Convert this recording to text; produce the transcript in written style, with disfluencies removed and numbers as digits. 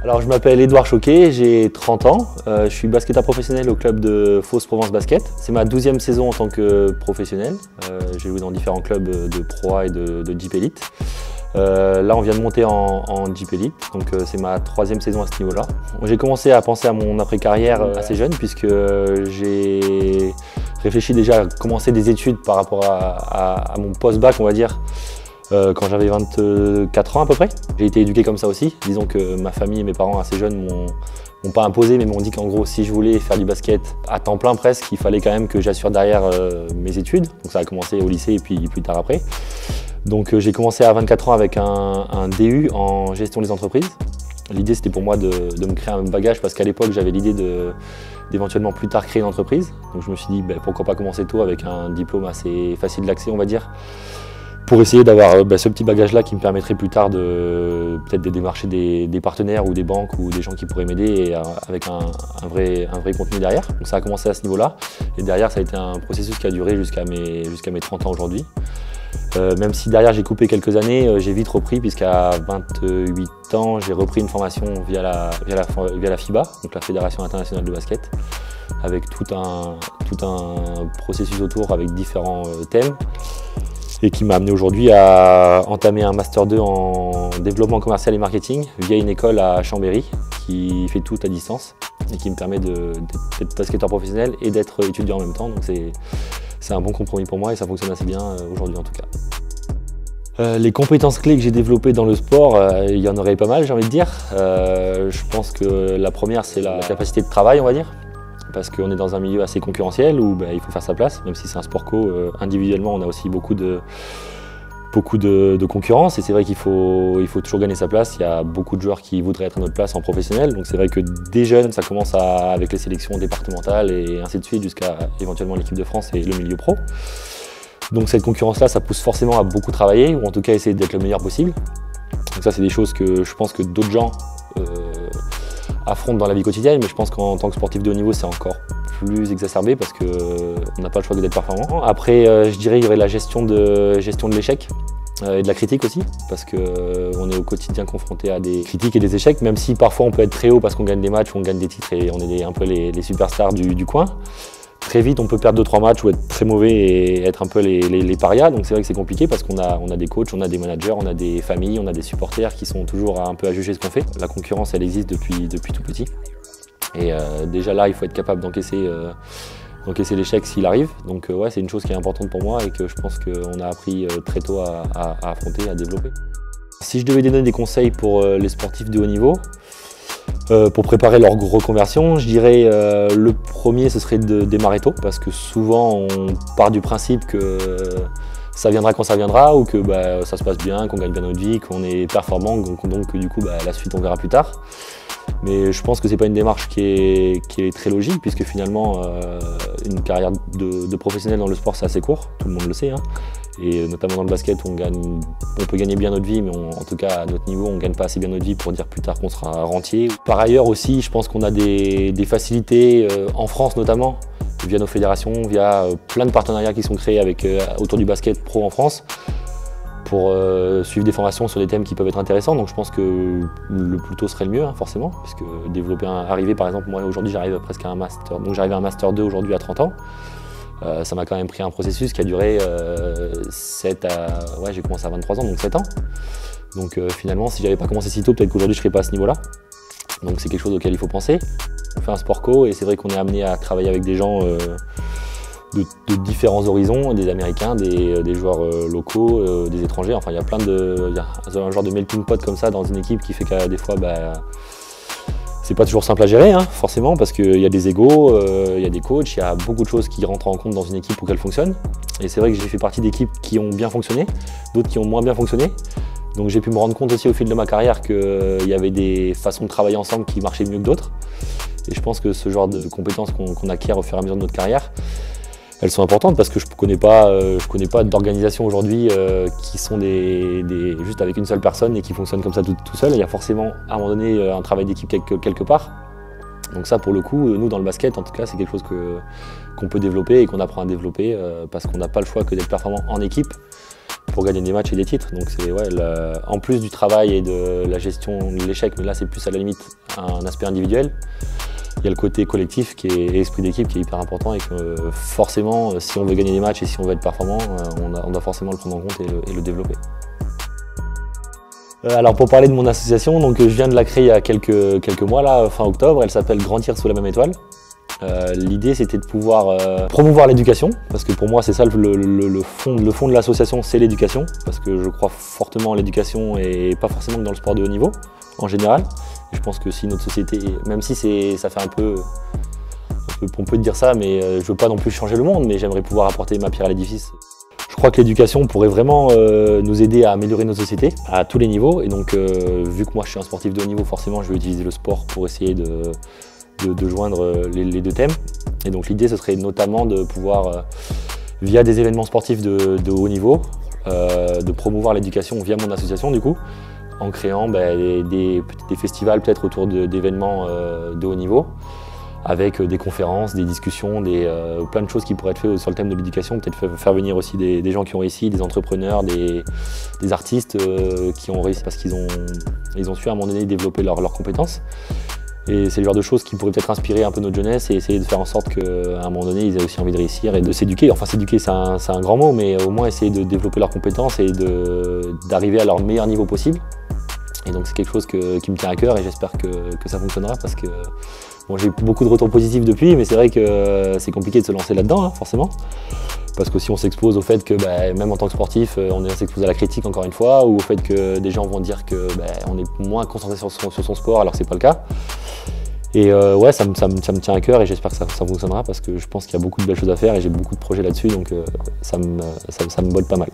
Alors je m'appelle Édouard Choquet, j'ai 30 ans, je suis basketteur professionnel au club de Fos-Provence Basket. C'est ma 12e saison en tant que professionnel, j'ai joué dans différents clubs de Pro A et de Jeep Elite. Là on vient de monter en Jeep Elite, donc c'est ma 3e saison à ce niveau-là. J'ai commencé à penser à mon après-carrière assez jeune puisque j'ai réfléchi déjà à commencer des études par rapport à mon post-bac on va dire. Quand j'avais 24 ans à peu près. J'ai été éduqué comme ça aussi. Disons que ma famille et mes parents assez jeunes m'ont pas imposé, mais m'ont dit qu'en gros, si je voulais faire du basket à temps plein presque, il fallait quand même que j'assure derrière mes études. Donc ça a commencé au lycée et puis plus tard après. Donc j'ai commencé à 24 ans avec un DU en gestion des entreprises. L'idée c'était pour moi de me créer un bagage parce qu'à l'époque j'avais l'idée d'éventuellement plus tard créer une entreprise. Donc je me suis dit pourquoi pas commencer tôt avec un diplôme assez facile d'accès on va dire. Pour essayer d'avoir ce petit bagage-là qui me permettrait plus tard peut-être de démarcher des partenaires ou des banques ou des gens qui pourraient m'aider avec un vrai contenu derrière. Donc ça a commencé à ce niveau-là et derrière ça a été un processus qui a duré jusqu'à mes 30 ans aujourd'hui. Même si derrière j'ai coupé quelques années, j'ai vite repris puisqu'à 28 ans j'ai repris une formation via la FIBA, donc la Fédération Internationale de Basket, avec tout un processus autour avec différents thèmes. Et qui m'a amené aujourd'hui à entamer un Master 2 en développement commercial et marketing via une école à Chambéry qui fait tout à distance et qui me permet d'être basketteur professionnel et d'être étudiant en même temps. Donc c'est un bon compromis pour moi et ça fonctionne assez bien aujourd'hui en tout cas. Les compétences clés que j'ai développées dans le sport, il y en aurait pas mal j'ai envie de dire. Je pense que la première c'est la capacité de travail on va dire. Parce qu'on est dans un milieu assez concurrentiel où il faut faire sa place, même si c'est un sport co, individuellement on a aussi beaucoup de concurrence et c'est vrai qu'il faut toujours gagner sa place. Il y a beaucoup de joueurs qui voudraient être à notre place en professionnel, donc c'est vrai que dès jeunes ça commence avec les sélections départementales et ainsi de suite jusqu'à éventuellement l'équipe de France et le milieu pro. Donc cette concurrence-là ça pousse forcément à beaucoup travailler ou en tout cas essayer d'être le meilleur possible. Donc ça c'est des choses que je pense que d'autres gens affrontent dans la vie quotidienne, mais je pense qu'en tant que sportif de haut niveau, c'est encore plus exacerbé parce qu'on n'a pas le choix d'être performant. Après, je dirais qu'il y aurait la gestion de l'échec et de la critique aussi, parce qu'on est au quotidien confronté à des critiques et des échecs, même si parfois on peut être très haut parce qu'on gagne des matchs, on gagne des titres et on est un peu les superstars du coin. Très vite, on peut perdre 2-3 matchs ou être très mauvais et être un peu les parias. Donc c'est vrai que c'est compliqué parce qu'on a des coachs, on a des managers, on a des familles, on a des supporters qui sont toujours un peu à juger ce qu'on fait. La concurrence, elle existe depuis tout petit. Et déjà là, il faut être capable d'encaisser l'échec s'il arrive. Donc ouais, c'est une chose qui est importante pour moi et que je pense qu'on a appris très tôt à affronter, à développer. Si je devais donner des conseils pour les sportifs de haut niveau, pour préparer leur reconversion, je dirais le premier ce serait de démarrer tôt parce que souvent on part du principe que ça viendra quand ça viendra ou que ça se passe bien, qu'on gagne bien notre vie, qu'on est performant, donc du coup la suite on verra plus tard. Mais je pense que c'est pas une démarche qui est très logique puisque finalement une carrière de professionnel dans le sport c'est assez court, tout le monde le sait. Hein. Et notamment dans le basket, on peut gagner bien notre vie, mais en tout cas à notre niveau, on ne gagne pas assez bien notre vie pour dire plus tard qu'on sera rentier. Par ailleurs aussi, je pense qu'on a des facilités, en France notamment, via nos fédérations, via plein de partenariats qui sont créés autour du basket pro en France, pour suivre des formations sur des thèmes qui peuvent être intéressants. Donc je pense que le plus tôt serait le mieux, hein, forcément, puisque arriver par exemple, moi aujourd'hui j'arrive presque à un master, donc j'arrive à un master 2 aujourd'hui à 30 ans. Ça m'a quand même pris un processus qui a duré j'ai commencé à 23 ans, donc 7 ans. Donc finalement, si j'avais pas commencé si tôt, peut-être qu'aujourd'hui je serais pas à ce niveau-là. Donc c'est quelque chose auquel il faut penser. On fait un sport co et c'est vrai qu'on est amené à travailler avec des gens de différents horizons, des Américains, des joueurs locaux, des étrangers. Enfin, il y a un genre de melting pot comme ça dans une équipe qui fait que des fois, c'est pas toujours simple à gérer, hein, forcément, parce qu'il y a des égos, il y a des coachs, il y a beaucoup de choses qui rentrent en compte dans une équipe pour qu'elle fonctionne. Et c'est vrai que j'ai fait partie d'équipes qui ont bien fonctionné, d'autres qui ont moins bien fonctionné. Donc j'ai pu me rendre compte aussi au fil de ma carrière qu'il y avait des façons de travailler ensemble qui marchaient mieux que d'autres. Et je pense que ce genre de compétences qu'on acquiert au fur et à mesure de notre carrière, elles sont importantes parce que je connais pas d'organisation aujourd'hui qui sont juste avec une seule personne et qui fonctionnent comme ça tout seul. Il y a forcément à un moment donné un travail d'équipe quelque part. Donc ça pour le coup, nous dans le basket en tout cas c'est quelque chose qu'on peut développer et qu'on apprend à développer parce qu'on n'a pas le choix que d'être performant en équipe pour gagner des matchs et des titres. Donc c'est en plus du travail et de la gestion de l'échec, mais là c'est plus à la limite un aspect individuel. Il y a le côté collectif qui est l'esprit d'équipe qui est hyper important et que forcément, si on veut gagner des matchs et si on veut être performant, on doit forcément le prendre en compte et le développer. Alors pour parler de mon association, donc je viens de la créer il y a quelques mois, là, fin octobre. Elle s'appelle Grandir sous la même étoile. L'idée c'était de pouvoir promouvoir l'éducation, parce que pour moi c'est ça le fond de l'association, c'est l'éducation, parce que je crois fortement en l'éducation et pas forcément que dans le sport de haut niveau en général. Et je pense que si notre société, même si ça fait un peu pompeux de dire ça, mais je veux pas non plus changer le monde, mais j'aimerais pouvoir apporter ma pierre à l'édifice. Je crois que l'éducation pourrait vraiment nous aider à améliorer nos sociétés à tous les niveaux, et donc vu que moi je suis un sportif de haut niveau, forcément je vais utiliser le sport pour essayer de joindre les deux thèmes. Et donc l'idée ce serait notamment de pouvoir, via des événements sportifs de haut niveau, de promouvoir l'éducation via mon association du coup, en créant des festivals peut-être autour d'événements de haut niveau, avec des conférences, des discussions, plein de choses qui pourraient être faites sur le thème de l'éducation, peut-être faire venir aussi des gens qui ont réussi, des entrepreneurs, des artistes qui ont réussi parce qu'ils ont su à un moment donné développer leurs compétences. Et c'est le genre de choses qui pourraient peut-être inspirer un peu notre jeunesse et essayer de faire en sorte qu'à un moment donné, ils aient aussi envie de réussir et de s'éduquer. Enfin, s'éduquer, c'est un grand mot, mais au moins essayer de développer leurs compétences et d'arriver à leur meilleur niveau possible. Et donc c'est quelque chose qui me tient à cœur et j'espère que ça fonctionnera parce que bon, j'ai eu beaucoup de retours positifs depuis, mais c'est vrai que c'est compliqué de se lancer là-dedans, hein, forcément. Parce que si on s'expose au fait que même en tant que sportif, on s'expose à la critique encore une fois, ou au fait que des gens vont dire qu'on est moins concentré sur son sport alors que c'est pas le cas. Et ouais, ça me tient à cœur et j'espère que ça fonctionnera parce que je pense qu'il y a beaucoup de belles choses à faire et j'ai beaucoup de projets là-dessus, donc ça me botte pas mal.